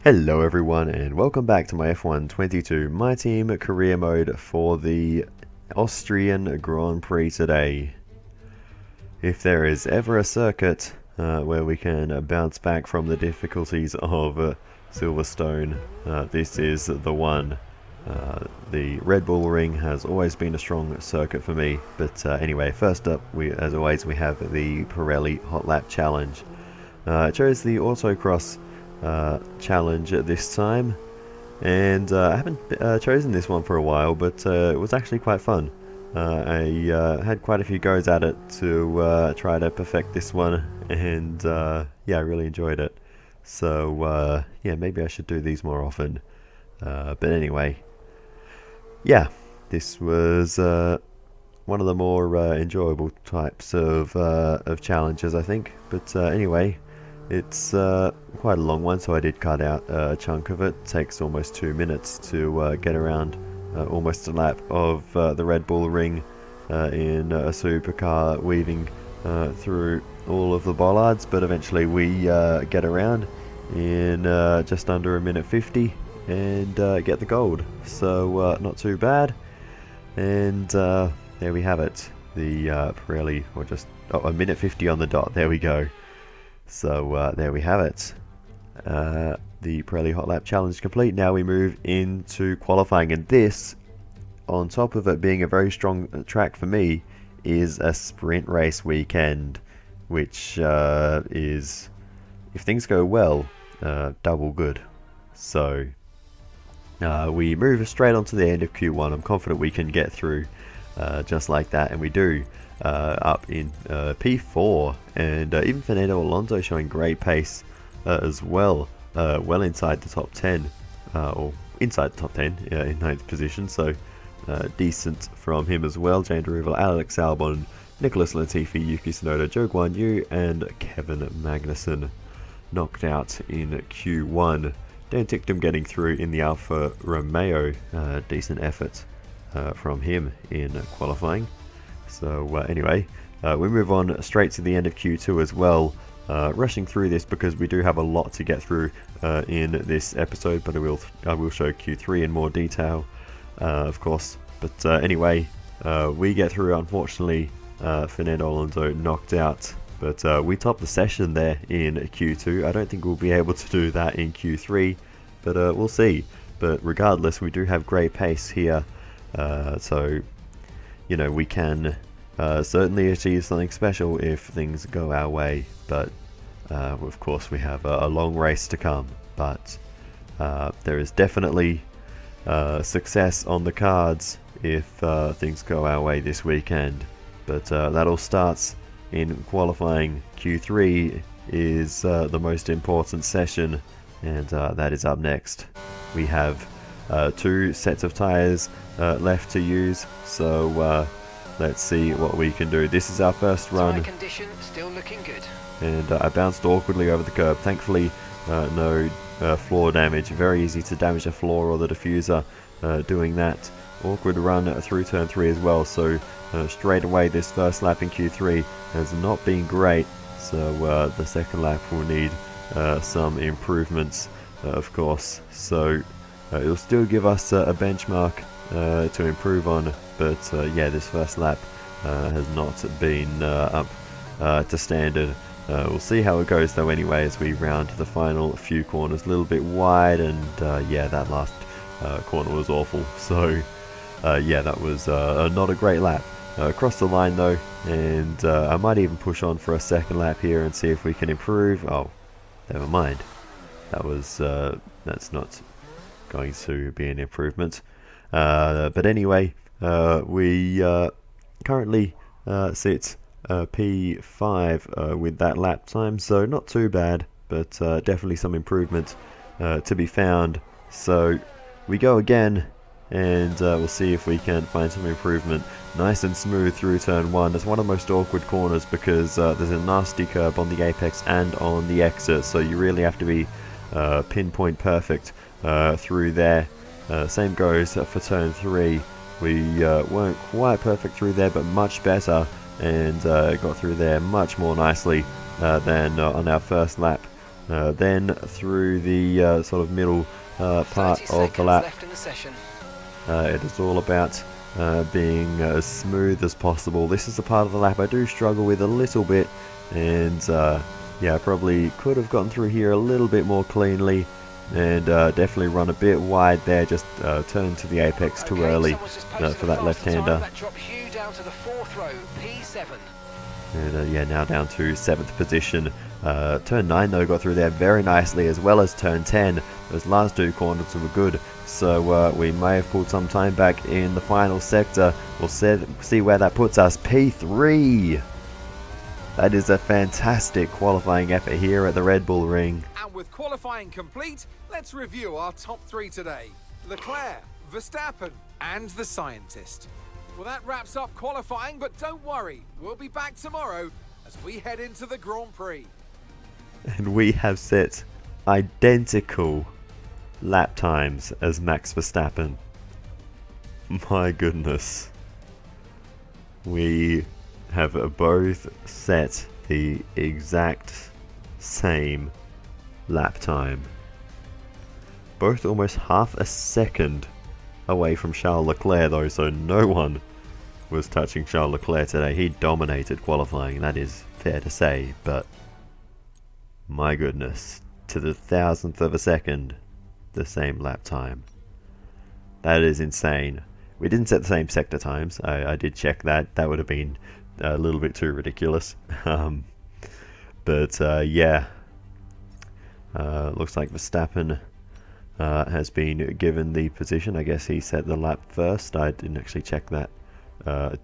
Hello everyone and welcome back to my F1 22 My Team career mode for the Austrian Grand Prix today. If there is ever a circuit where we can bounce back from the difficulties of Silverstone, this is the one. The Red Bull Ring has always been a strong circuit for me, but anyway, first up, as always, we have the Pirelli Hot Lap Challenge. I chose the Autocross challenge at this time, and I haven't chosen this one for a while, but it was actually quite fun. I had quite a few goes at it to try to perfect this one, and yeah, I really enjoyed it. So yeah, maybe I should do these more often. But anyway, yeah, this was one of the more enjoyable types of challenges, I think. But anyway, it's quite a long one, so I did cut out a chunk of it. It takes almost 2 minutes to get around almost a lap of the Red Bull Ring in a supercar, weaving through all of the bollards, but eventually we get around in just under a minute 50 and get the gold. So not too bad. And there we have it. The Pirelli, or just a minute 50 on the dot. There we go. So there we have it. The Pirelli Hot Lap Challenge complete. Now we move into qualifying, and this, on top of it being a very strong track for me, is a sprint race weekend, which is, if things go well, double good. So we move straight on to the end of Q1. I'm confident we can get through just like that, and we do. Up in P4, and even Fernando Alonso showing great pace as well, well inside the top 10, or inside the top 10 in 9th position, so decent from him as well. Jane Deruval, Alex Albon, Nicholas Latifi, Yuki Tsunoda, Joe Guan Yu, and Kevin Magnussen knocked out in Q1. Dan Ticktum getting through in the Alfa Romeo, decent effort from him in qualifying. So anyway, we move on straight to the end of Q2 as well, rushing through this because we do have a lot to get through in this episode, but I will show Q3 in more detail, of course. But anyway, we get through. Unfortunately, Fernando Alonso knocked out, but we topped the session there in Q2. I don't think we'll be able to do that in Q3, but we'll see. But regardless, we do have great pace here, so you know, we can certainly achieve something special if things go our way, but of course we have a long race to come. But there is definitely success on the cards if things go our way this weekend. But that all starts in qualifying. Q3 is the most important session, and that is up next. We have 2 sets of tyres left to use, so let's see what we can do. This is our first run, condition still looking good, and I bounced awkwardly over the curb. Thankfully no floor damage. Very easy to damage the floor or the diffuser doing that. Awkward run through turn 3 as well, so straight away this first lap in Q3 has not been great, so the second lap will need some improvements, of course. So it'll still give us a benchmark to improve on, but yeah, this first lap has not been up to standard. We'll see how it goes though anyway as we round the final few corners. A little bit wide, and yeah, that last corner was awful, so yeah, that was not a great lap. Across the line though, and I might even push on for a second lap here and see if we can improve. Oh, never mind. That was that's not going to be an improvement. But anyway, we currently sit P5 with that lap time, so not too bad, but definitely some improvement to be found. So we go again, and we'll see if we can find some improvement. Nice and smooth through turn 1. That's one of the most awkward corners because there's a nasty curb on the apex and on the exit, so you really have to be pinpoint perfect through there. Same goes for turn 3. We weren't quite perfect through there, but much better, and got through there much more nicely than on our first lap Then through the sort of middle part of the lap, it is all about being as smooth as possible. This is the part of the lap I do struggle with a little bit, and yeah, probably could have gotten through here a little bit more cleanly, and definitely run a bit wide there, just turned to the apex too early for that left-hander. And yeah, now down to 7th position. Turn 9 though got through there very nicely, as well as turn 10. Those last 2 corners were good, so we may have pulled some time back in the final sector. We'll see where that puts us. P3! That is a fantastic qualifying effort here at the Red Bull Ring. And with qualifying complete, let's review our top 3 today. Leclerc, Verstappen, and the Scientist. Well, that wraps up qualifying, but don't worry, we'll be back tomorrow as we head into the Grand Prix. And we have set identical lap times as Max Verstappen. My goodness. We have both set the exact same lap time. Both almost half a second away from Charles Leclerc though, so no one was touching Charles Leclerc today. He dominated qualifying, that is fair to say, but my goodness, to the 1,000th of a second, the same lap time. That is insane. We didn't set the same sector times. I did check that. That would have been a little bit too ridiculous. But yeah, looks like Verstappen has been given the position. I guess he set the lap first. I didn't actually check that.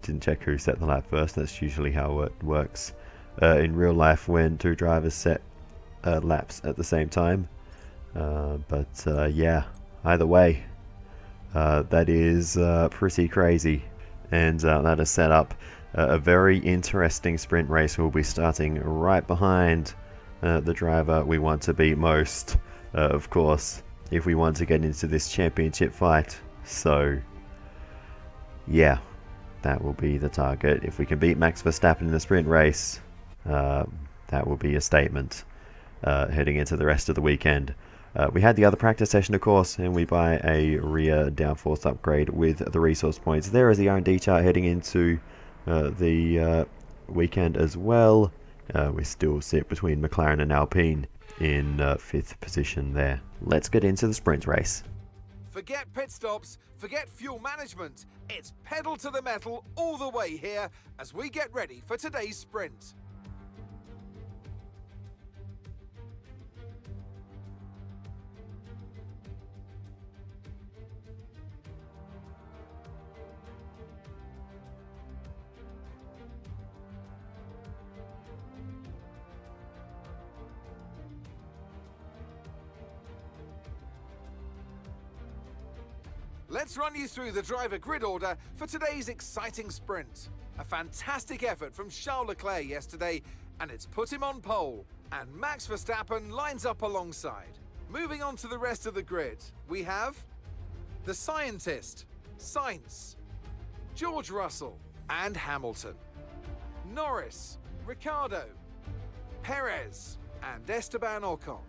Didn't check who set the lap first. That's usually how it works in real life when 2 drivers set laps at the same time. But yeah, either way, that is pretty crazy, and that has set up a very interesting sprint race. We'll be starting right behind the driver we want to beat most, of course, if we want to get into this championship fight. So yeah, that will be the target. If we can beat Max Verstappen in the sprint race, that will be a statement heading into the rest of the weekend. We had the other practice session, of course, and we buy a rear downforce upgrade with the resource points. There is the R&D chart heading into the weekend as well. We still sit between McLaren and Alpine in 5th position there. Let's get into the sprint race. Forget pit stops, forget fuel management. It's pedal to the metal all the way here as we get ready for today's sprint. Let's run you through the driver grid order for today's exciting sprint. A fantastic effort from Charles Leclerc yesterday, and it's put him on pole. And Max Verstappen lines up alongside. Moving on to the rest of the grid, we have the Scientist, Sainz, George Russell, and Hamilton. Norris, Ricciardo, Perez, and Esteban Ocon.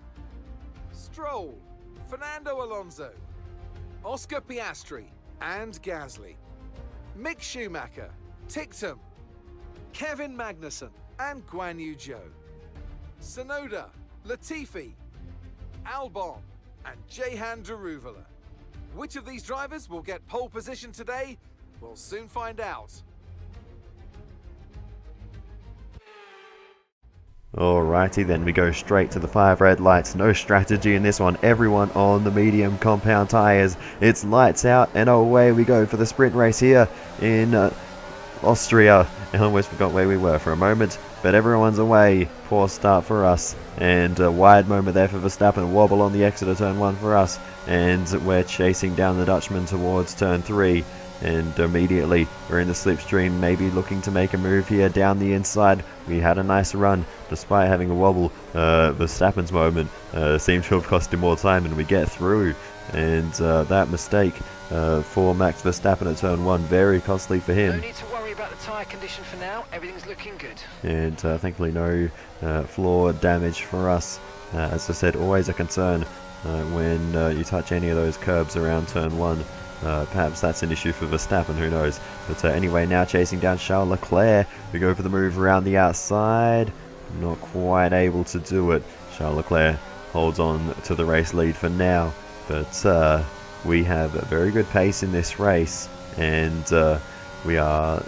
Stroll, Fernando Alonso, Oscar Piastri and Gasly, Mick Schumacher, Ticktum, Kevin Magnussen and Guan Yu Zhou, Tsunoda, Latifi, Albon and Jehan Daruvala. Which of these drivers will get pole position today? We'll soon find out. Alrighty then, we go straight to the 5 red lights. No strategy in this one. Everyone on the medium compound tyres. It's lights out and away we go for the sprint race here in Austria. I almost forgot where we were for a moment, but everyone's away. Poor start for us, and a wide moment there for Verstappen. Wobble on the exit of turn 1 for us, and we're chasing down the Dutchman towards turn 3. And immediately we're in the slipstream, maybe looking to make a move here down the inside. We had a nice run despite having a wobble. Verstappen's moment seemed to have cost him more time, and we get through. And that mistake for Max Verstappen at turn 1, very costly for him. No need to worry about the tyre condition for now, everything's looking good. And thankfully no floor damage for us As I said, always a concern when you touch any of those curbs around turn 1. Perhaps that's an issue for Verstappen, who knows. But anyway, now chasing down Charles Leclerc. We go for the move around the outside. Not quite able to do it. Charles Leclerc holds on to the race lead for now. But we have a very good pace in this race. And we are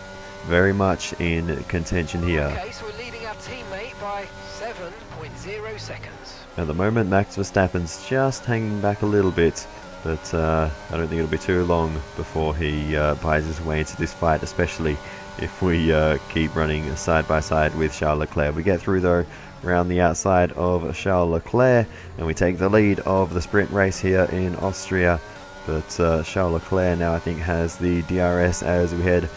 very much in contention here. Okay, so we're leading our teammate by 7.0 seconds. At the moment, Max Verstappen's just hanging back a little bit, but I don't think it'll be too long before he buys his way into this fight, especially if we keep running side by side with Charles Leclerc. We get through though around the outside of Charles Leclerc, and we take the lead of the sprint race here in Austria. But Charles Leclerc now I think has the DRS as we head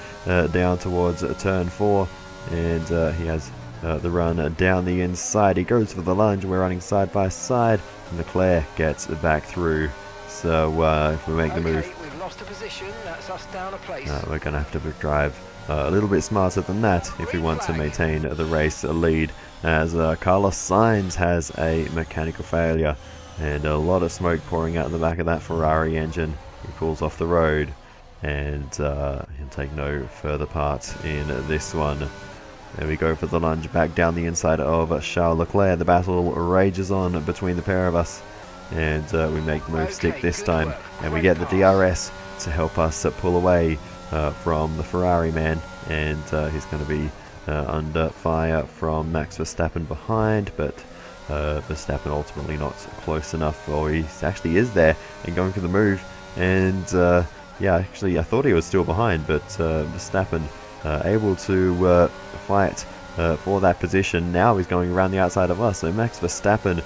down towards turn 4, and he has the run down the inside. He goes for the lunge. We're running side by side, and Leclerc gets back through. So if we make the move, we've lost a position. That's us down a place. we're going to have to drive a little bit smarter than that if we want to maintain the race lead, as Carlos Sainz has a mechanical failure and a lot of smoke pouring out of the back of that Ferrari engine. He pulls off the road, and he'll take no further part in this one. There we go for the lunge back down the inside of Charles Leclerc. The battle rages on between the pair of us, and we make the move stick this time, and we get the DRS to help us pull away from the Ferrari man, and he's going to be under fire from Max Verstappen behind, but Verstappen ultimately not close enough, or he actually is there and going for the move, and yeah, actually I thought he was still behind, but Verstappen able to fight for that position. Now he's going around the outside of us, so Max Verstappen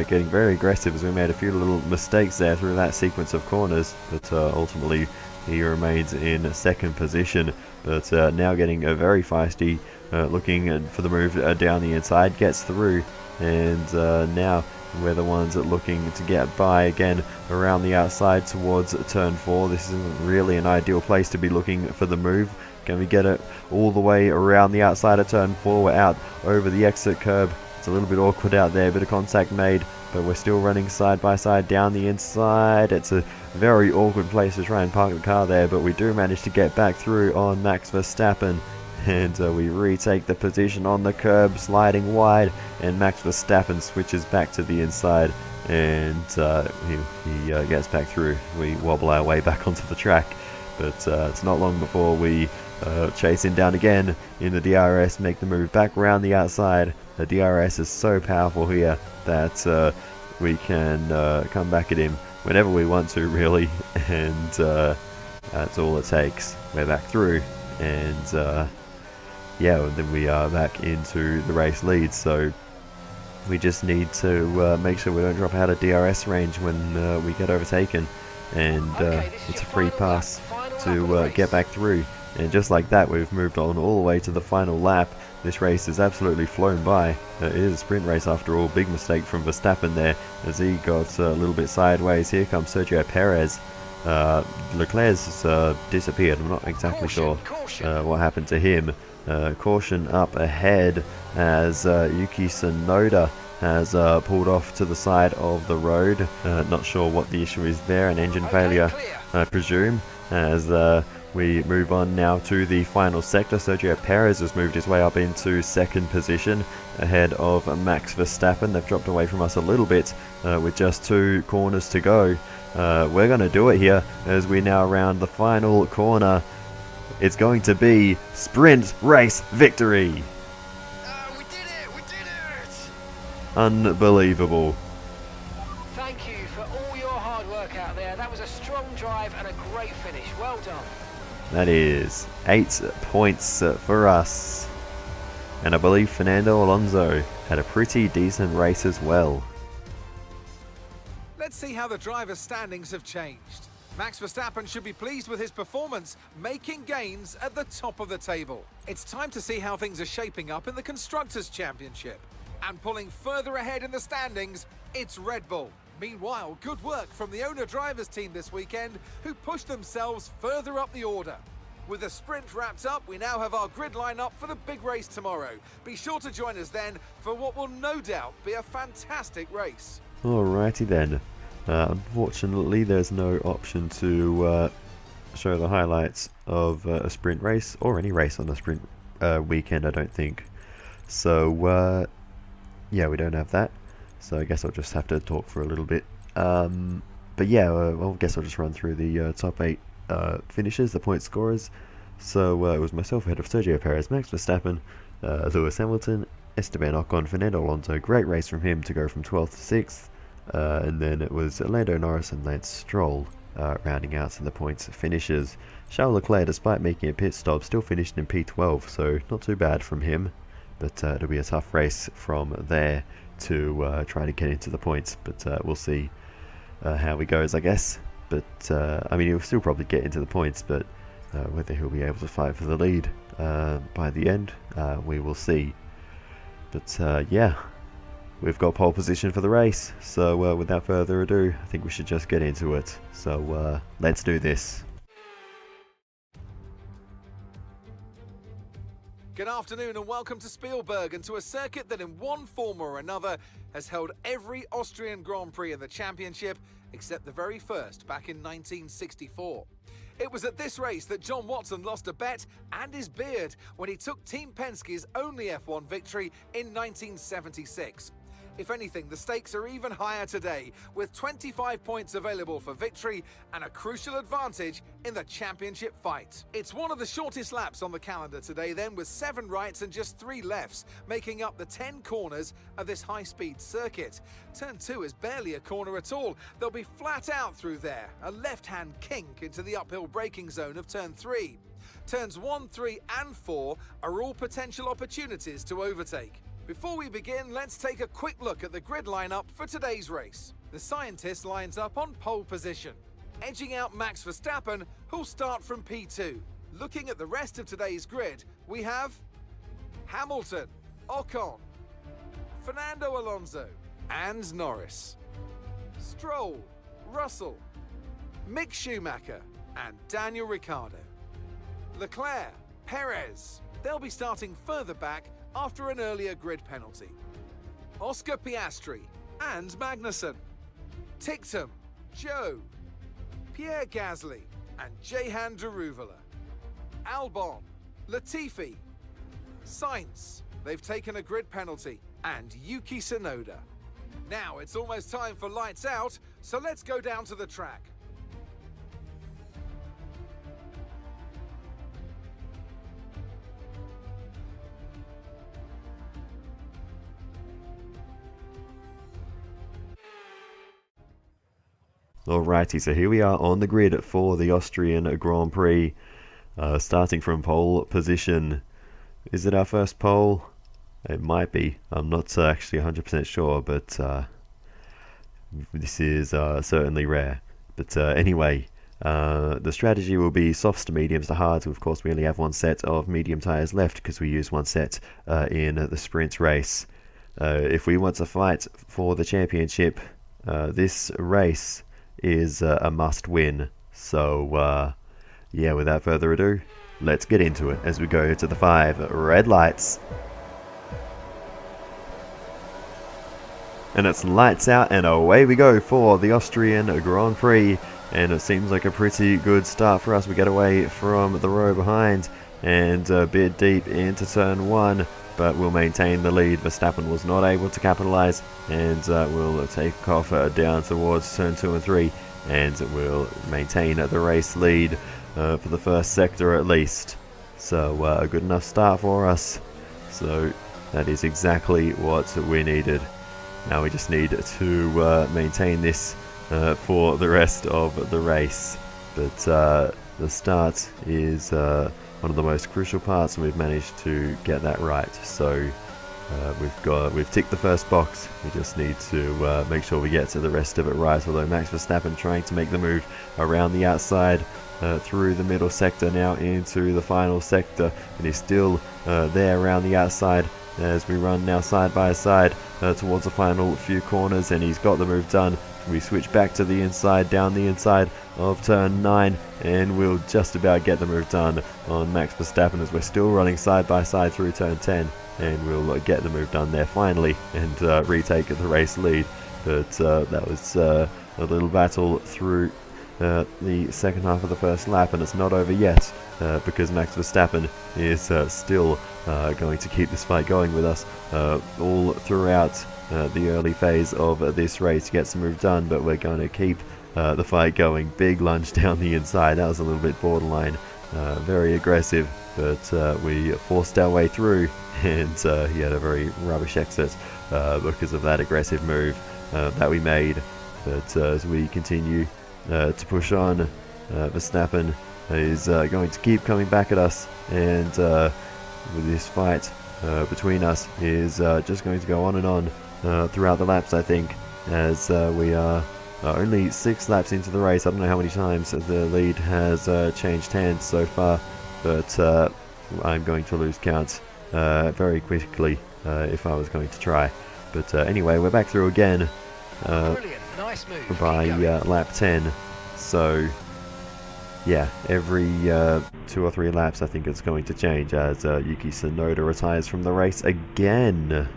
getting very aggressive as we made a few little mistakes there through that sequence of corners, but ultimately he remains in second position. But now getting very feisty, looking for the move down the inside, gets through, and now we're the ones looking to get by again around the outside towards turn 4. This isn't really an ideal place to be looking for the move. Can we get it all the way around the outside of turn 4? We're out over the exit curb. It's a little bit awkward out there, bit of contact made, but we're still running side by side down the inside. It's a very awkward place to try and park the car there, but we do manage to get back through on Max Verstappen, and we retake the position on the curb, sliding wide, and Max Verstappen switches back to the inside, and he gets back through. We wobble our way back onto the track, but it's not long before we chase him down again in the DRS, make the move back around the outside. The DRS is so powerful here that we can come back at him whenever we want to, really, and that's all it takes. We're back through, and yeah, then we are back into the race lead. So we just need to make sure we don't drop out of DRS range when we get overtaken, and it's a free pass to get back through. And just like that, we've moved on all the way to the final lap. This race has absolutely flown by. It is a sprint race after all. Big mistake from Verstappen there as he got a little bit sideways. Here comes Sergio Perez. Leclerc's disappeared. I'm not exactly sure what happened to him. Caution up ahead as Yuki Tsunoda has pulled off to the side of the road. Not sure what the issue is there. An engine failure, I presume, as we move on now to the final sector. Sergio Perez has moved his way up into second position ahead of Max Verstappen. They've dropped away from us a little bit with just 2 corners to go. We're going to do it here as we now round the final corner. It's going to be sprint race victory. We did it! We did it! Unbelievable. Thank you for all your hard work out there. That was a strong drive and a great finish. Well done. That is 8 points for us. And I believe Fernando Alonso had a pretty decent race as well. Let's see how the driver's standings have changed. Max Verstappen should be pleased with his performance, making gains at the top of the table. It's time to see how things are shaping up in the Constructors' Championship. And pulling further ahead in the standings, it's Red Bull. Meanwhile, good work from the owner-drivers team this weekend, who pushed themselves further up the order. With the sprint wrapped up, we now have our grid line-up for the big race tomorrow. Be sure to join us then for what will no doubt be a fantastic race. Alrighty then. Unfortunately, there's no option to show the highlights of a sprint race, or any race on a sprint weekend, I don't think. So, yeah, we don't have that. So I guess I'll just have to talk for a little bit. But yeah, I guess I'll just run through the top 8 finishers, the point scorers. So it was myself ahead of Sergio Perez, Max Verstappen, Lewis Hamilton, Esteban Ocon, Fernando Alonso. Great race from him to go from 12th to 6th. And then it was Lando Norris and Lance Stroll rounding out to the points finishers. Charles Leclerc, despite making a pit stop, still finished in P12, so not too bad from him. But it'll be a tough race from there to try to get into the points. But we'll see how he goes, I guess. But I mean, he'll still probably get into the points, but whether he'll be able to fight for the lead by the end, we will see. But yeah, we've got pole position for the race, so without further ado, I think we should just get into it. So let's do this. Good afternoon and welcome to Spielberg, and to a circuit that in one form or another has held every Austrian Grand Prix in the championship except the very first back in 1964. It was at this race that John Watson lost a bet and his beard when he took Team Penske's only F1 victory in 1976. If anything, the stakes are even higher today, with 25 points available for victory and a crucial advantage in the championship fight. It's one of the shortest laps on the calendar today then, with 7 rights and just 3 lefts, making up the 10 corners of this high-speed circuit. Turn 2 is barely a corner at all. They'll be flat out through there, a left-hand kink into the uphill braking zone of Turn 3. Turns 1, 3 and 4 are all potential opportunities to overtake. Before we begin, let's take a quick look at the grid lineup for today's race. The scientist lines up on pole position, edging out Max Verstappen, who'll start from P2. Looking at the rest of today's grid, we have Hamilton, Ocon, Fernando Alonso, and Norris, Stroll, Russell, Mick Schumacher, and Daniel Ricciardo, Leclerc, Perez. They'll be starting further back after an earlier grid penalty. Oscar Piastri and Magnussen, Ticktum, Joe, Pierre Gasly and Jehan Daruvala, Albon, Latifi, Sainz, they've taken a grid penalty, and Yuki Tsunoda. Now it's almost time for lights out, so let's go down to the track. Alrighty, so here we are on the grid for the Austrian Grand Prix, starting from pole position. Is it our first pole? It might be. I'm not actually 100% sure, but this is certainly rare. But anyway, the strategy will be softs to mediums to hards. Of course, we only have 1 set of medium tyres left because we used 1 set in the sprint race. If we want to fight for the championship, this race is a must win. So yeah, without further ado, let's get into it as we go to the 5 red lights. And it's lights out and away we go for the Austrian Grand Prix, and it seems like a pretty good start for us. We get away from the row behind and a bit deep into turn 1, but we'll maintain the lead. Verstappen was not able to capitalise, and will take off down towards turn 2 and 3, and will maintain the race lead for the first sector at least. So a good enough start for us. So that is exactly what we needed. Now we just need to maintain this for the rest of the race. But the start is one of the most crucial parts, and we've managed to get that right. So we've ticked the first box. We just need to make sure we get to the rest of it right. Although Max Verstappen trying to make the move around the outside through the middle sector now into the final sector, and he's still there around the outside as we run now side by side towards the final few corners, and he's got the move done We switch back to the inside, down the inside of turn 9, and we'll just about get the move done on Max Verstappen as we're still running side by side through turn 10, and we'll get the move done there finally and retake the race lead. But that was a little battle through the second half of the first lap, and it's not over yet because Max Verstappen is still going to keep this fight going with us all throughout the early phase of this race. Gets the move done, but we're going to keep the fight going. Big lunge down the inside. That was a little bit borderline, very aggressive, but we forced our way through, and he had a very rubbish exit because of that aggressive move that we made. But as we continue to push on, Verstappen is going to keep coming back at us, and with this fight between us is just going to go on and on throughout the laps, I think, as we are only 6 laps into the race. I don't know how many times the lead has changed hands so far, but I'm going to lose count very quickly if I was going to try. But anyway, we're back through again Nice move. by lap 10. So yeah, every 2 or 3 laps I think it's going to change as Yuki Tsunoda retires from the race again.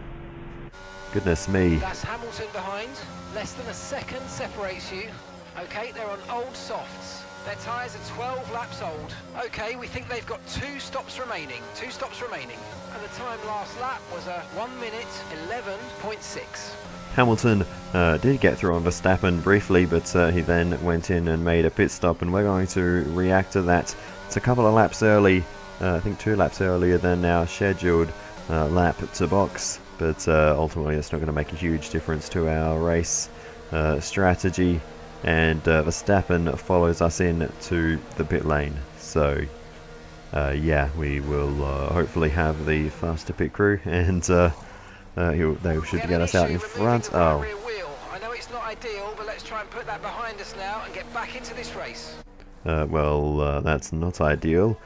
Goodness me. That's Hamilton behind. Less than a second separates you. Okay, they're on old softs. Their tyres are 12 laps old. Okay, we think they've got 2 stops remaining. 2 stops remaining. And the time last lap was a 1 minute 11.6. Hamilton did get through on Verstappen briefly, but he then went in and made a pit stop, and we're going to react to that. It's a couple of laps early, I think 2 laps earlier than our scheduled lap to box, but ultimately it's not going to make a huge difference to our race strategy, and Verstappen follows us in to the pit lane. So yeah, we will hopefully have the faster pit crew, and they should get us out in front. Oh. I know it's not ideal, but let's try and put that behind us now and get back into this race. Well, that's not ideal.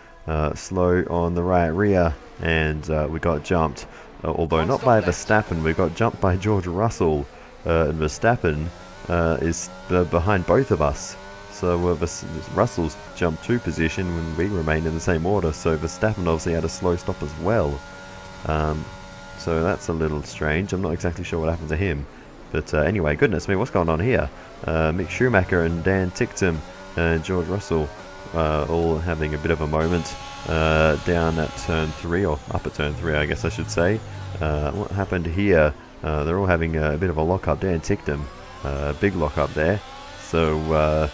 Slow on the right rear, and we got jumped. Although not by Verstappen, we got jumped by George Russell, and Verstappen is behind both of us. So Russell's jumped 2 position when we remained in the same order, so Verstappen obviously had a slow stop as well. So that's a little strange. I'm not exactly sure what happened to him. But anyway, goodness me, what's going on here? Mick Schumacher and Dan Ticktum and George Russell all having a bit of a moment down at turn 3, or up at turn 3 I guess I should say. What happened here? They're all having a bit of a lock-up. Dan Ticktum, big lock-up there. So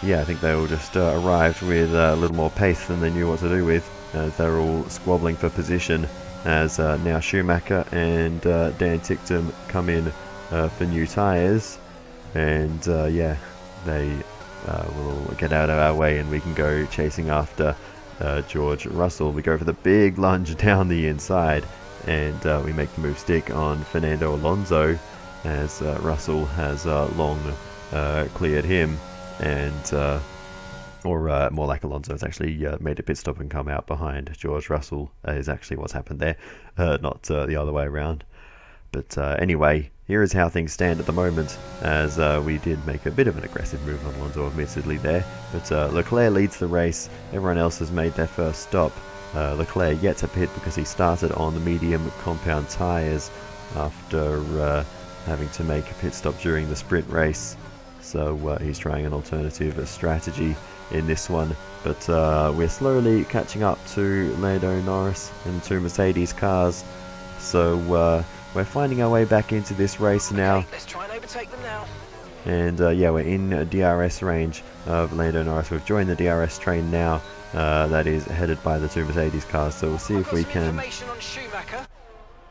yeah, I think they all just arrived with a little more pace than they knew what to do with, as they're all squabbling for position, as now Schumacher and Dan Ticktum come in for new tyres, and yeah, they will get out of our way and we can go chasing after George Russell. We go for the big lunge down the inside, and we make the move stick on Fernando Alonso, as Russell has long cleared him, and or more like Alonso has actually made a pit stop and come out behind George Russell, is actually what's happened there, not the other way around. But anyway, here is how things stand at the moment, as we did make a bit of an aggressive move on Alonso admittedly there, but Leclerc leads the race. Everyone else has made their first stop. Leclerc yet to pit because he started on the medium compound tyres after having to make a pit stop during the sprint race, so he's trying an alternative strategy in this one. But we're slowly catching up to Lando Norris and 2 Mercedes cars, so we're finding our way back into this race now. Okay, let's try and overtake them now. And yeah, we're in DRS range of Lando Norris. We've joined the DRS train now, that is headed by the 2 Mercedes cars, so we'll see if we can... Information on Schumacher.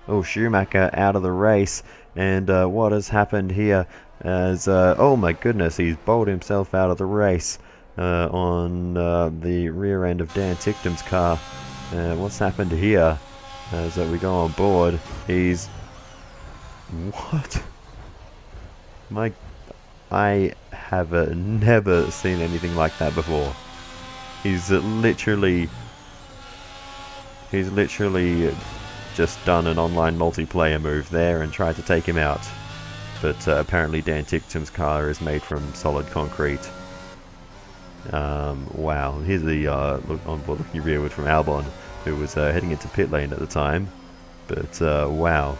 Oh, Schumacher out of the race, and what has happened here, as oh my goodness, he's bowled himself out of the race on the rear end of Dan Ticktum's car. What's happened here, as we go on board, he's... What? I have never seen anything like that before. He's literally just done an online multiplayer move there and tried to take him out. but apparently Dan Ticktum's car is made from solid concrete. Wow, here's the onboard looking rearward from Albon, who was heading into pit lane at the time. But wow,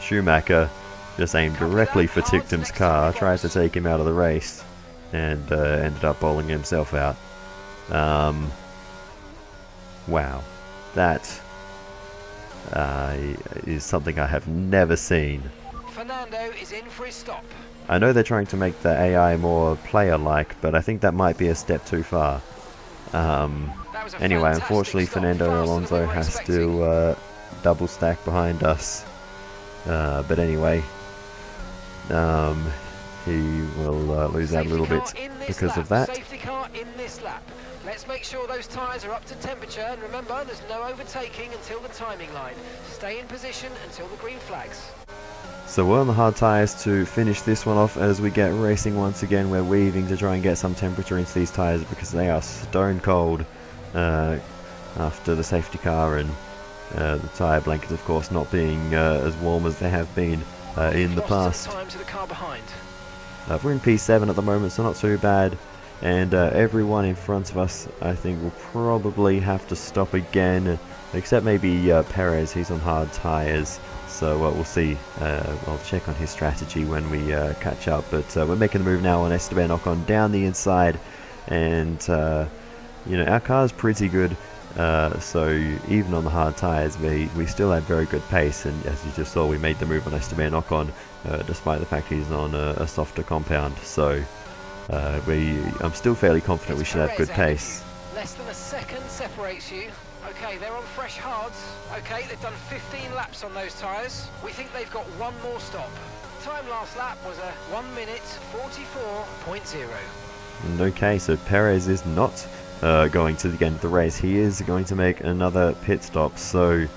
Schumacher just aimed directly for Ticktum's car, tried to take him out of the race, and ended up bowling himself out. Wow, that is something I have never seen. Fernando is in for his stop. I know they're trying to make the AI more player-like, but I think that might be a step too far. Anyway, unfortunately Fernando Alonso has to double stack behind us. But anyway, he will lose out a little bit because of that. Safety car in this lap. Let's make sure those tyres are up to temperature, and remember, there's no overtaking until the timing line. Stay in position until the green flags. So we're on the hard tyres to finish this one off as we get racing once again. We're weaving to try and get some temperature into these tyres because they are stone cold after the safety car and the tyre blankets, of course, not being as warm as they have been in the past. Time to the car behind. We're in P7 at the moment, so not too bad. And everyone in front of us, I think, will probably have to stop again, except maybe Perez. He's on hard tyres. So we'll see. I'll check on his strategy when we catch up. But we're making the move now on Esteban Ocon down the inside. And, you know, our car's pretty good. So even on the hard tyres, we still had very good pace. And as you just saw, we made the move on Esteban Ocon, despite the fact he's on a softer compound. So I'm still fairly confident we should have good pace. Less than a second separates you. Okay, they're on fresh hards. Okay, they've done 15 laps on those tyres. We think they've got one more stop. Time last lap was a 1 minute 44.0. Okay, so Perez is not going to the end of the race. He is going to make another pit stop. So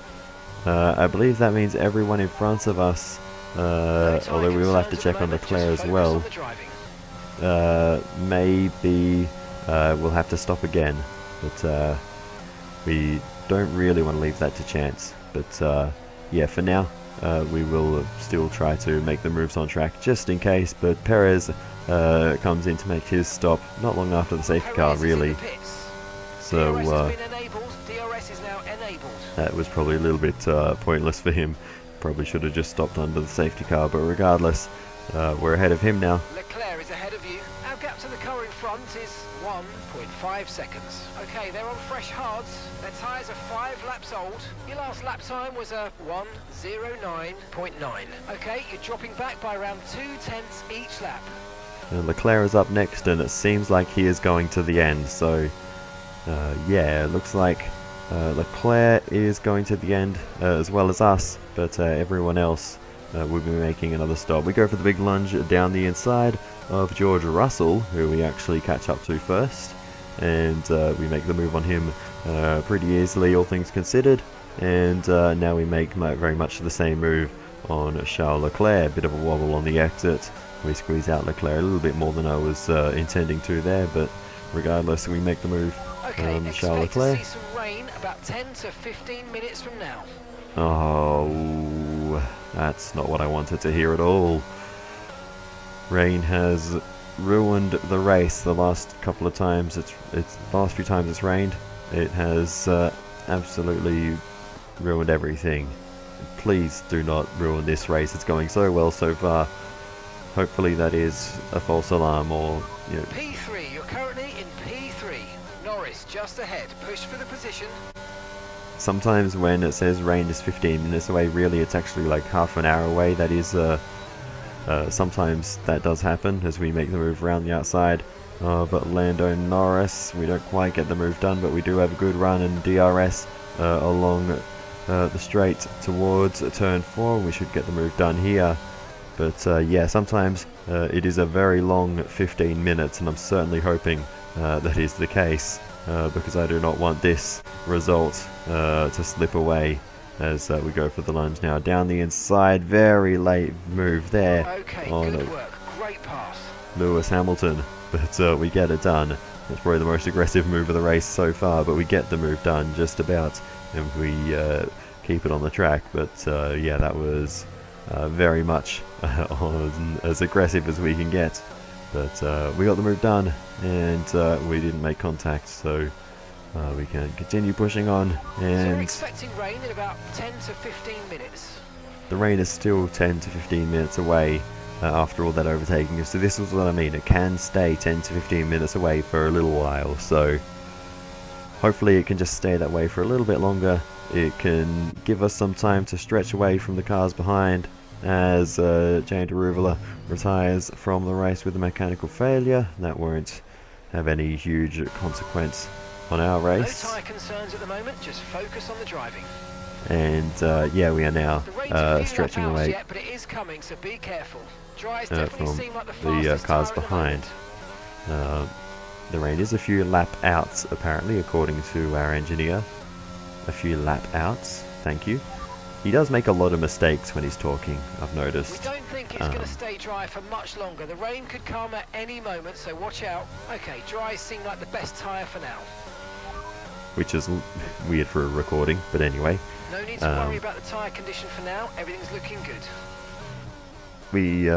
I believe that means everyone in front of us, although we will have to check on Leclerc as well. Maybe we'll have to stop again. But we don't really want to leave that to chance, but yeah, for now we will still try to make the moves on track just in case. But Perez comes in to make his stop not long after the safety car, really. So that was probably a little bit pointless for him. Probably should have just stopped under the safety car, but regardless, we're ahead of him now. Leclerc is ahead of you. Our gap to the car in front is 1.5 seconds. Okay, they're on fresh hards. Their tyres are 5 laps old. Your last lap time was a 1:09.9. Okay, you're dropping back by around 0.2 each lap. Leclerc is up next, and it seems like he is going to the end. So yeah, it looks like Leclerc is going to the end as well as us, but everyone else will be making another stop. We go for the big lunge down the inside of George Russell, who we actually catch up to first, and we make the move on him pretty easily, all things considered. And now we make very much the same move on Charles Leclerc. A bit of a wobble on the exit. We squeeze out Leclerc a little bit more than I was intending to there, but regardless, we make the move on Charles Leclerc. To see some rain about 10 to 15 minutes from now. Oh, that's not what I wanted to hear at all. Rain has ruined the race the last couple of times. It's the last few times it's rained. It has absolutely ruined everything. Please do not ruin this race. It's going so well so far. Hopefully that is a false alarm, or you know. P3, you're currently in P3. Norris just ahead. Push for the position. Sometimes when it says rain is 15 minutes away, really it's actually like half an hour away. That is sometimes that does happen as we make the move around the outside of Lando Norris. We don't quite get the move done, but we do have a good run and DRS along the straight towards turn 4. We should get the move done here. But yeah, sometimes it is a very long 15 minutes, and I'm certainly hoping that is the case, because I do not want this result to slip away as we go for the lunge now. Down the inside, very late move there on good work. Great pass. Lewis Hamilton, but we get it done. That's probably the most aggressive move of the race so far, but we get the move done just about, and we keep it on the track. But yeah, that was very much as aggressive as we can get. But we got the move done, and we didn't make contact, so we can continue pushing on. So we're And expecting rain in about 10 to 15 minutes. the rain is still 10 to 15 minutes away after all that overtaking. So this is what I mean, it can stay 10 to 15 minutes away for a little while, so hopefully it can just stay that way for a little bit longer. It can give us some time to stretch away from the cars behind as Jane Deruvala retires from the race with a mechanical failure. That won't have any huge consequence on our No race. tyre concerns at the moment, just focus on the driving. And yeah, we are now The rain's a few stretching lap hours away yet, but it is coming, so be careful. Dries definitely from seem like the the fastest cars tyre at the behind. moment. The rain is a few lap outs, apparently, according to our engineer. A few lap outs, thank you. He does make a lot of mistakes when he's talking, I've We noticed. don't think it's going to stay dry for much longer. The rain could come at any moment, so watch out. Okay, dries seem like the best tyre for now. Which is weird for a recording, but anyway. No need to worry about the tyre condition for now. Everything's looking good. We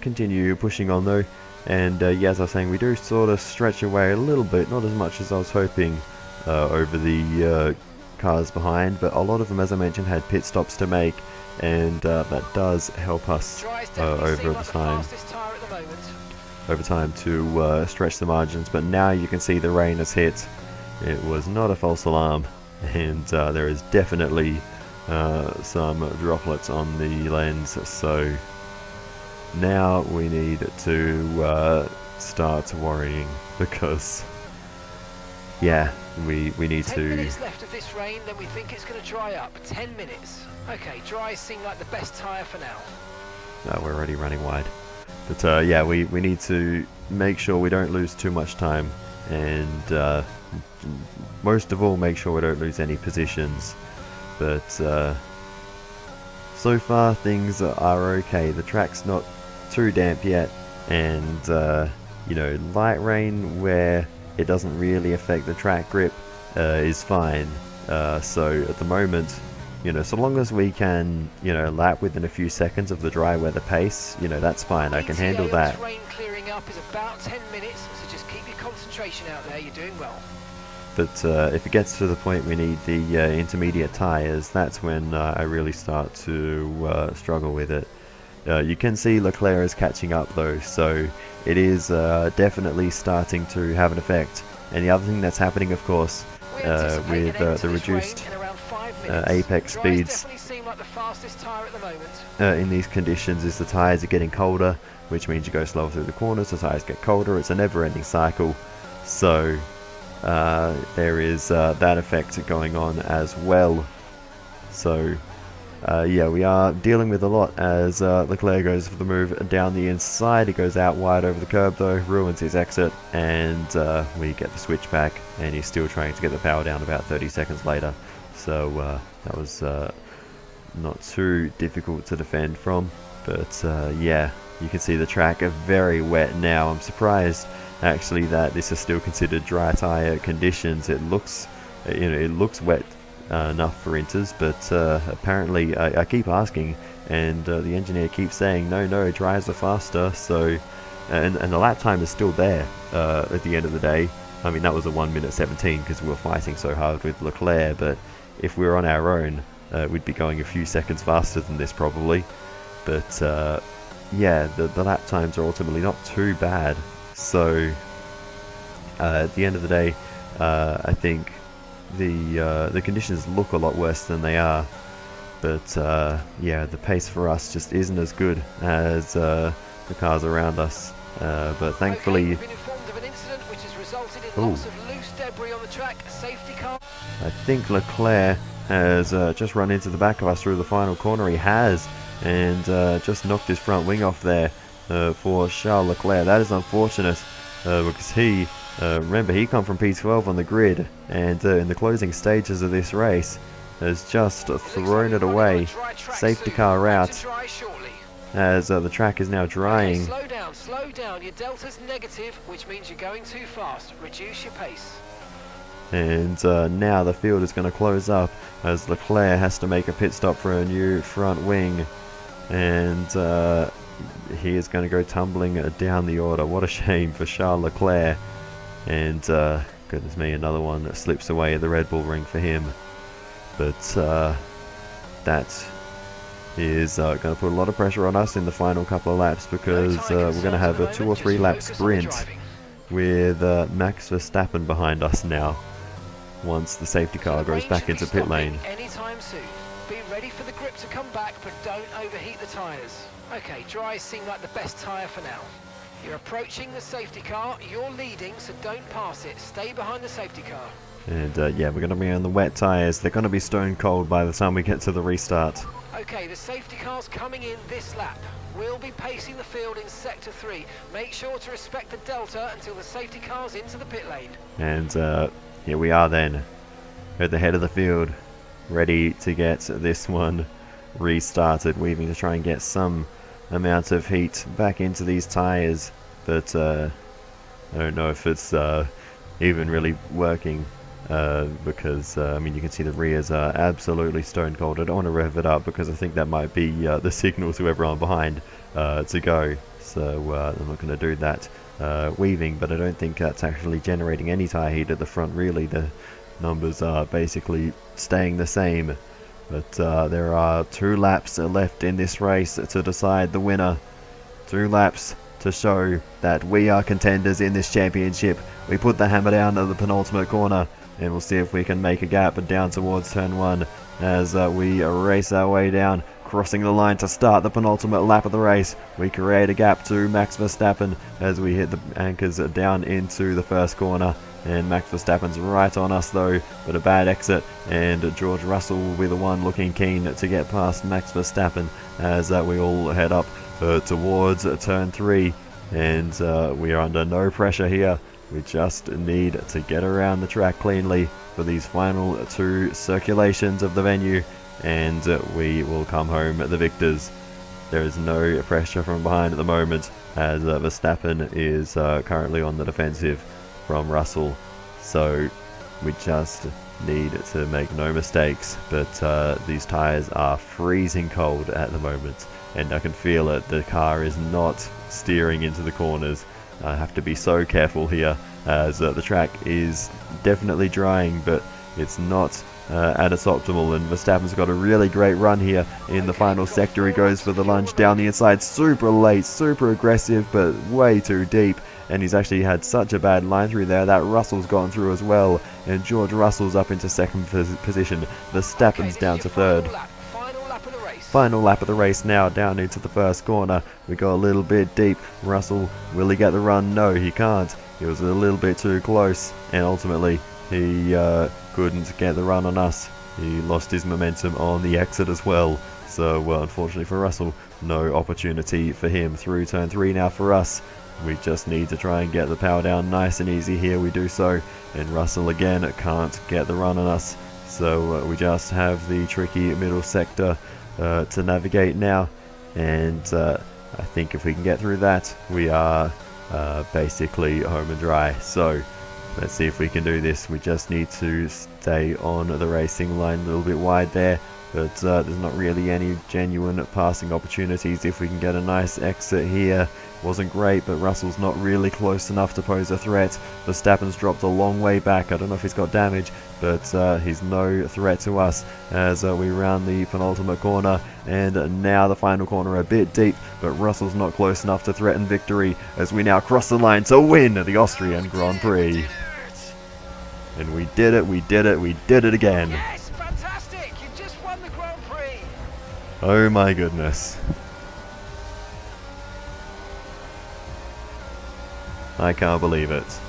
continue pushing on though, and yeah, as I was saying, we do sort of stretch away a little bit, not as much as I was hoping over the cars behind, but a lot of them, as I mentioned, had pit stops to make, and that does help us Dries definitely seem over like the time. fastest tyre at the moment. Over time to stretch the margins. But now you can see the rain has hit. It was not a false alarm, and there is definitely some droplets on the lens, so now we need to start worrying, because yeah, we need 10 to minutes left of this rain, then we think it's going to dry up. 10 minutes. Okay, dries seem like the best tyre for now. we're already running wide, but yeah, we need to make sure we don't lose too much time, and most of all make sure we don't lose any positions. But so far things are okay. The track's not too damp yet, and you know, light rain where it doesn't really affect the track grip is fine. So at the moment, you know, so long as we can, you know, lap within a few seconds of the dry weather pace, you know, that's fine. I can ETA handle on that. this rain clearing up is about 10 minutes, so just keep your concentration out there. You're doing well. But if it gets to the point we need the intermediate tyres, that's when I really start to struggle with it. You can see Leclerc is catching up though, so it is definitely starting to have an effect. And the other thing that's happening, of course, We anticipate with an end to the this rain reduced in around 5 minutes. apex Dries speeds definitely seem like the fastest tyre at the moment. in these conditions is the tyres are getting colder, which means you go slower through the corners, the tyres get colder. It's a never-ending cycle. So there is that effect going on as well. So yeah, we are dealing with a lot as Leclerc goes for the move down the inside. He goes out wide over the curb though, ruins his exit, and we get the switch back, and he's still trying to get the power down about 30 seconds later. So that was not too difficult to defend from. But yeah, you can see the track are very wet now. I'm surprised actually that this is still considered dry tire conditions. It looks, you know, it looks wet enough for inters, but apparently I keep asking, and the engineer keeps saying no, dries are faster. So and the lap time is still there at the end of the day. I mean, that was a 1:17 because we were fighting so hard with Leclerc, but if we were on our own, we'd be going a few seconds faster than this probably. But yeah, the lap times are ultimately not too bad. So at the end of the day, I think the conditions look a lot worse than they are. But yeah, the pace for us just isn't as good as the cars around us. But thankfully, Okay, we've been informed of an incident which has resulted in lots of loose debris on the track. Safety car. I think Leclerc has just run into the back of us through the final corner. He has, and just knocked his front wing off there for Charles Leclerc. That is unfortunate because he, remember, he come from P12 on the grid, and in the closing stages of this race has just thrown it away. Safety car out as the track is now drying. Okay, slow down. Your delta's negative, which means you're going too fast. Reduce your pace. And now the field is going to close up as Leclerc has to make a pit stop for a new front wing. and he is going to go tumbling down the order. What a shame for Charles Leclerc. And goodness me, another one that slips away at the Red Bull ring for him. But that is going to put a lot of pressure on us in the final couple of laps, because we're going to have a 2 or 3 lap sprint with Max Verstappen behind us now, once the safety car goes back into pit lane. Anytime soon. Be ready for the grip to come back, but don't overheat the tyres. Okay, dries seem like the best tyre for now. You're approaching the safety car, you're leading, so don't pass it. Stay behind the safety car. And yeah, we're going to be on the wet tyres. They're going to be stone cold by the time we get to the restart. Okay, the safety car's coming in this lap. We'll be pacing the field in Sector 3. Make sure to respect the delta until the safety car's into the pit lane. And here we are then, at the head of the field, ready to get this one restarted. Weaving to try and get some amount of heat back into these tyres, but I don't know if it's even really working, because I mean, you can see the rears are absolutely stone cold. I don't want to rev it up because I think that might be the signal to everyone behind to go, so I'm not going to do that weaving, but I don't think that's actually generating any tyre heat at the front. Really, the numbers are basically staying the same. But there are 2 laps left in this race to decide the winner. 2 laps to show that we are contenders in this championship. We put the hammer down at the penultimate corner, and we'll see if we can make a gap down towards turn 1 as we race our way down, crossing the line to start the penultimate lap of the race. We create a gap to Max Verstappen as we hit the anchors down into the first corner. And Max Verstappen's right on us though, but a bad exit, and George Russell will be the one looking keen to get past Max Verstappen as we all head up towards turn 3, and we are under no pressure here. We just need to get around the track cleanly for these final 2 circulations of the venue, and we will come home the victors. There is no pressure from behind at the moment, as Verstappen is currently on the defensive from Russell, so we just need to make no mistakes. But these tyres are freezing cold at the moment, and I can feel it. The car is not steering into the corners. I have to be so careful here, as the track is definitely drying, but it's not at its optimal, and Verstappen's got a really great run here in the final sector. He goes for the lunge down the inside, super late, super aggressive, but way too deep, and he's actually had such a bad line through there that Russell's gone through as well, and George Russell's up into second position. Verstappen's down to third. Final lap of the race now, down into the first corner. We go a little bit deep. Russell, will he get the run? No, he can't. He was a little bit too close, and ultimately he couldn't get the run on us. He lost his momentum on the exit as well. So, well, unfortunately for Russell, no opportunity for him through turn 3 now for us. We just need to try and get the power down nice and easy here. We do so, and Russell again can't get the run on us. So we just have the tricky middle sector to navigate now, and I think if we can get through that, we are basically home and dry. So let's see if we can do this. We just need to stay on the racing line a little bit wide there, but there's not really any genuine passing opportunities. If we can get a nice exit here, wasn't great, but Russell's not really close enough to pose a threat. Verstappen's dropped a long way back. I don't know if he's got damage, but he's no threat to us as we round the penultimate corner, and now the final corner a bit deep, but Russell's not close enough to threaten victory as we now cross the line to win the Austrian Grand Prix. And we did it, we did it, we did it again. Yes, fantastic! You just won the Grand Prix! Oh my goodness. I can't believe it.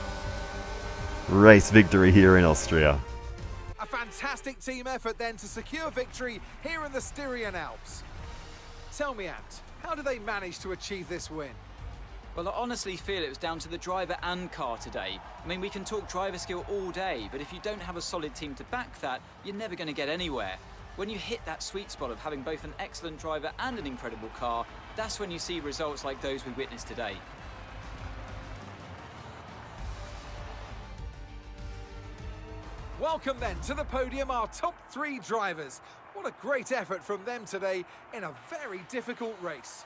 Race victory here in Austria. A fantastic team effort then to secure victory here in the Styrian Alps. Tell me, Ant, how did they manage to achieve this win? Well, I honestly feel it was down to the driver and car today. I mean, we can talk driver skill all day, but if you don't have a solid team to back that, you're never going to get anywhere. When you hit that sweet spot of having both an excellent driver and an incredible car, that's when you see results like those we witnessed today. Welcome then to the podium, our top 3 drivers. What a great effort from them today in a very difficult race.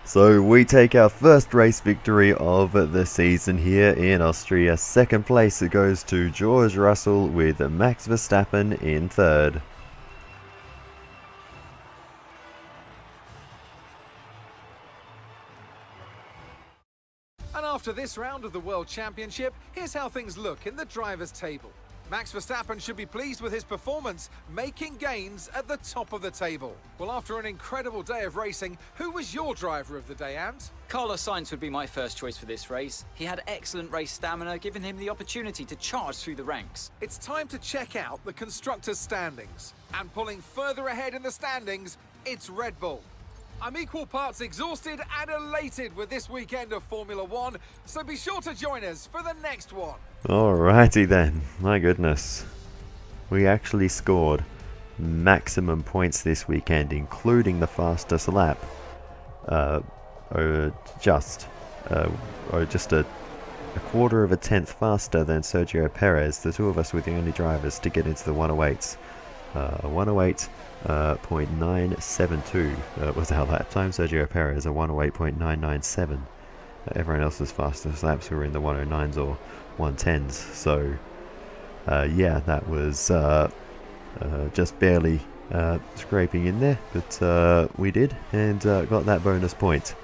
So we take our first race victory of the season here in Austria. Second place it goes to George Russell with Max Verstappen in third. And after this round of the World Championship, here's how things look in the drivers' table. Max Verstappen should be pleased with his performance, making gains at the top of the table. Well, after an incredible day of racing, who was your driver of the day, Ant? Carlos Sainz would be my first choice for this race. He had excellent race stamina, giving him the opportunity to charge through the ranks. It's time to check out the constructors' standings. And pulling further ahead in the standings, it's Red Bull. I'm equal parts exhausted and elated with this weekend of Formula One, so be sure to join us for the next one. Alrighty then, my goodness. We actually scored maximum points this weekend, including the fastest lap. Just a quarter of a tenth faster than Sergio Perez. The two of us were the only drivers to get into the 108s. 108.972 was our lap time. Sergio Perez a 108.997. Everyone else's fastest laps were in the 109s or 110s. So yeah, that was just barely scraping in there, but we did, and got that bonus point.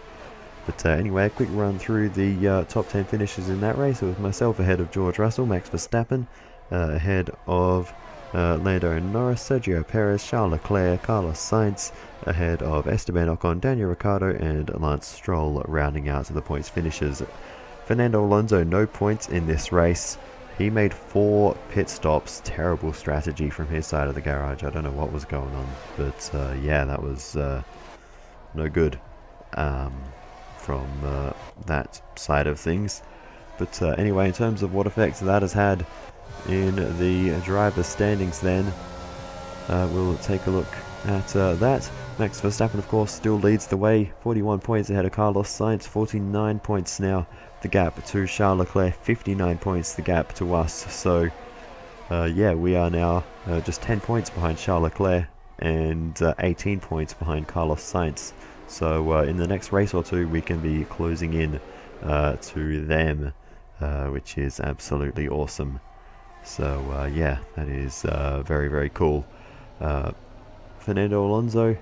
But anyway, a quick run through the top 10 finishes in that race. It was myself ahead of George Russell, Max Verstappen ahead of Lando Norris, Sergio Perez, Charles Leclerc, Carlos Sainz ahead of Esteban Ocon, Daniel Ricciardo and Lance Stroll rounding out to the points finishes. Fernando Alonso, no points in this race. He made 4 pit stops. Terrible strategy from his side of the garage. I don't know what was going on, but yeah, that was no good from that side of things. But anyway, in terms of what effect that has had in the driver's standings, then we'll take a look at that. Max Verstappen, of course, still leads the way, 41 points ahead of Carlos Sainz, 49 points now the gap to Charles Leclerc, 59 points the gap to us. So yeah, we are now just 10 points behind Charles Leclerc and 18 points behind Carlos Sainz. So in the next race or two we can be closing in to them, which is absolutely awesome. So yeah, that is very, very cool. Fernando Alonso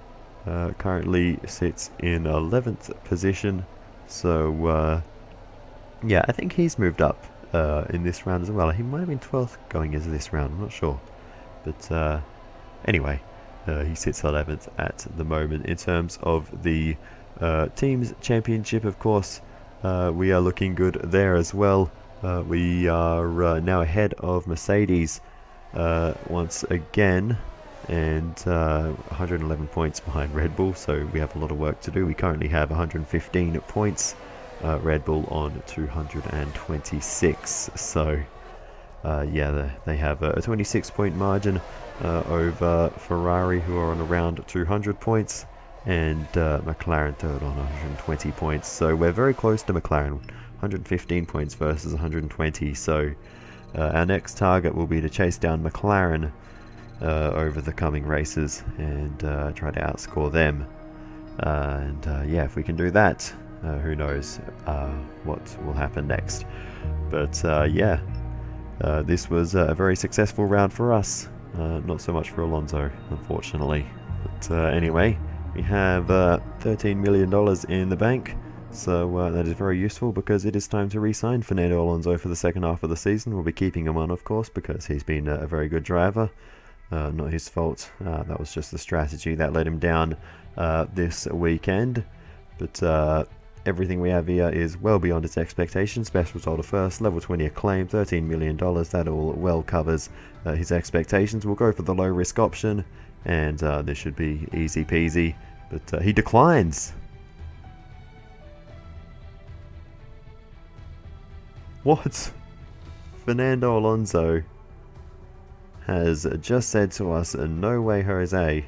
currently sits in 11th position. So yeah, I think he's moved up in this round as well. He might have been 12th going into this round, I'm not sure. But anyway, he sits 11th at the moment. In terms of the Teams Championship, of course, we are looking good there as well. We are now ahead of Mercedes once again, and 111 points behind Red Bull, so we have a lot of work to do. We currently have 115 points, Red Bull on 226, so yeah, they have a 26-point margin over Ferrari, who are on around 200 points, and McLaren third on 120 points, so we're very close to McLaren. 115 points versus 120, so our next target will be to chase down McLaren over the coming races and try to outscore them. And yeah, if we can do that, who knows what will happen next. But yeah, this was a very successful round for us, not so much for Alonso, unfortunately. But anyway, we have $13 million in the bank. So that is very useful, because it is time to re-sign Fernando Alonso for the second half of the season. We'll be keeping him on, of course, because he's been a very good driver. Not his fault. That was just the strategy that let him down this weekend. But everything we have here is well beyond its expectations. Best result of first, level 20 acclaim, $13 million. That all well covers his expectations. We'll go for the low risk option, and this should be easy peasy. But he declines. What? Fernando Alonso has just said to us, no way Jose,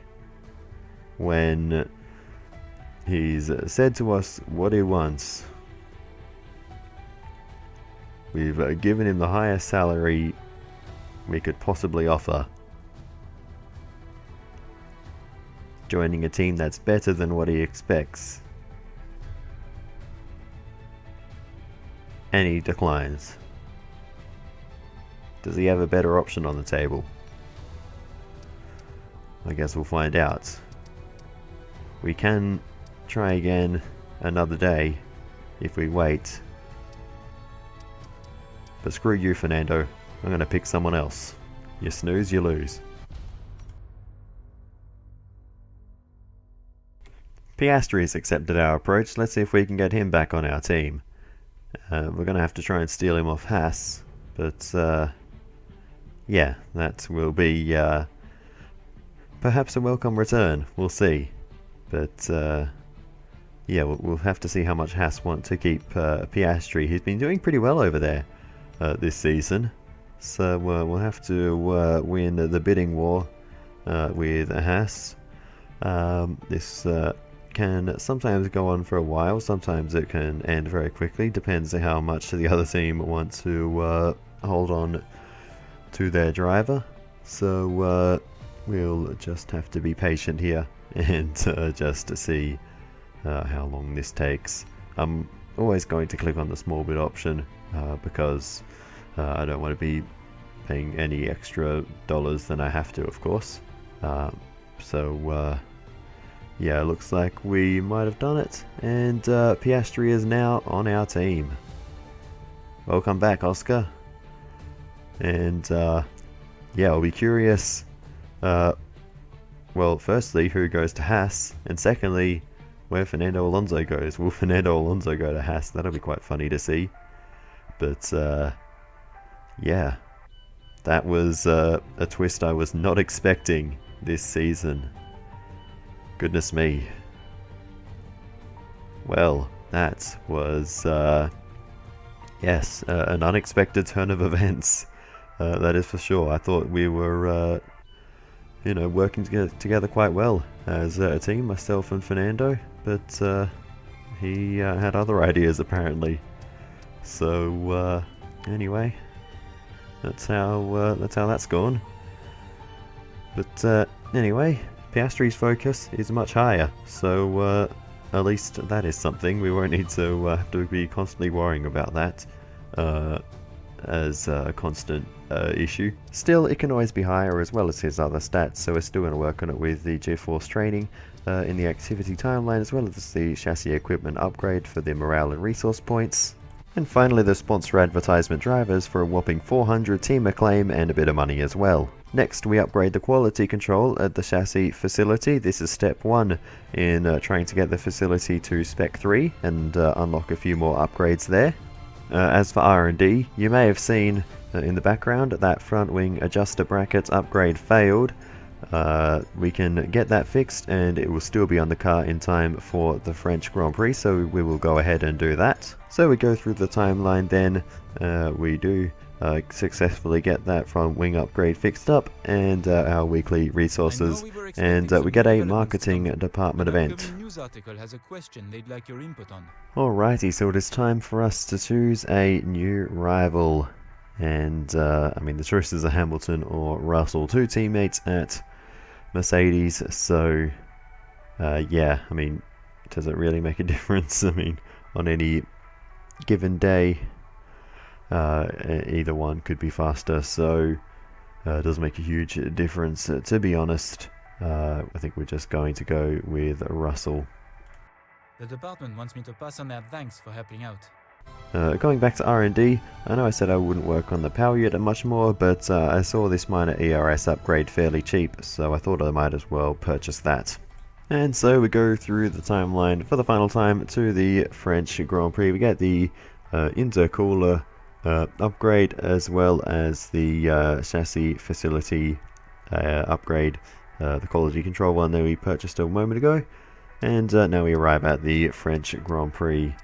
when he's said to us what he wants. We've given him the highest salary we could possibly offer. Joining a team that's better than what he expects. And he declines. Does he have a better option on the table? I guess we'll find out. We can try again another day if we wait. But screw you, Fernando. I'm going to pick someone else. You snooze, you lose. Piastri's accepted our approach. Let's see if we can get him back on our team. We're going to have to try and steal him off Haas. But, yeah, that will be perhaps a welcome return. We'll see. But, yeah, we'll have to see how much Haas want to keep Piastri. He's been doing pretty well over there this season. So we'll have to win the bidding war with Haas. This can sometimes go on for a while, sometimes it can end very quickly, depends on how much the other team want to hold on to their driver. So we'll just have to be patient here and just to see how long this takes. I'm always going to click on the small bid option because I don't want to be paying any extra dollars than I have to, of course. Yeah, looks like we might have done it, and Piastri is now on our team. Welcome back, Oscar. And yeah, I'll be curious, well, firstly, who goes to Haas, and secondly, where Fernando Alonso goes. Will Fernando Alonso go to Haas? That'll be quite funny to see. But yeah, that was a twist I was not expecting this season. Goodness me. Well, that was, yes, an unexpected turn of events. That is for sure. I thought we were, you know, working together quite well as a team, myself and Fernando, but he had other ideas apparently. So anyway, that's how that's gone. But anyway, Piastri's focus is much higher, so at least that is something. We won't need to have to be constantly worrying about that as a constant issue. Still, it can always be higher as well as his other stats, so we're still going to work on it with the GeForce training in the activity timeline, as well as the chassis equipment upgrade for the morale and resource points. And finally, the sponsor advertisement drivers for a whopping 400 team acclaim and a bit of money as well. Next, we upgrade the quality control at the chassis facility. This is step 1 in trying to get the facility to spec 3 and unlock a few more upgrades there. As for R&D, you may have seen in the background that front wing adjuster bracket upgrade failed. We can get that fixed and it will still be on the car in time for the French Grand Prix, so we will go ahead and do that. So we go through the timeline then, we do successfully get that front wing upgrade fixed up, and our weekly resources, and we get a marketing department event. Alrighty, so it is time for us to choose a new rival, and I mean the choices are Hamilton or Russell, two teammates at Mercedes, so yeah, I mean, does it really make a difference? I mean, on any given day, either one could be faster, so it doesn't make a huge difference. To be honest, I think we're just going to go with Russell. The department wants me to pass on their thanks for helping out. Going back to R&D, I know I said I wouldn't work on the power unit much more, but I saw this minor ERS upgrade fairly cheap, so I thought I might as well purchase that. And so we go through the timeline for the final time to the French Grand Prix. We get the intercooler upgrade, as well as the chassis facility upgrade, the quality control one that we purchased a moment ago. And now we arrive at the French Grand Prix.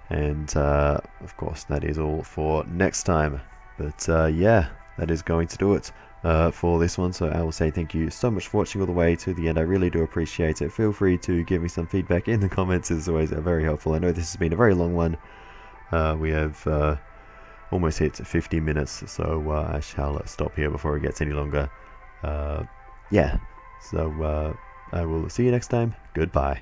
And of course that is all for next time, but yeah, that is going to do it for this one, so I will say thank you so much for watching all the way to the end. I really do appreciate it. Feel free to give me some feedback in the comments. It's always very helpful. I know this has been a very long one. We have almost hit 50 minutes, so I shall stop here before it gets any longer. Yeah, so I will see you next time. Goodbye.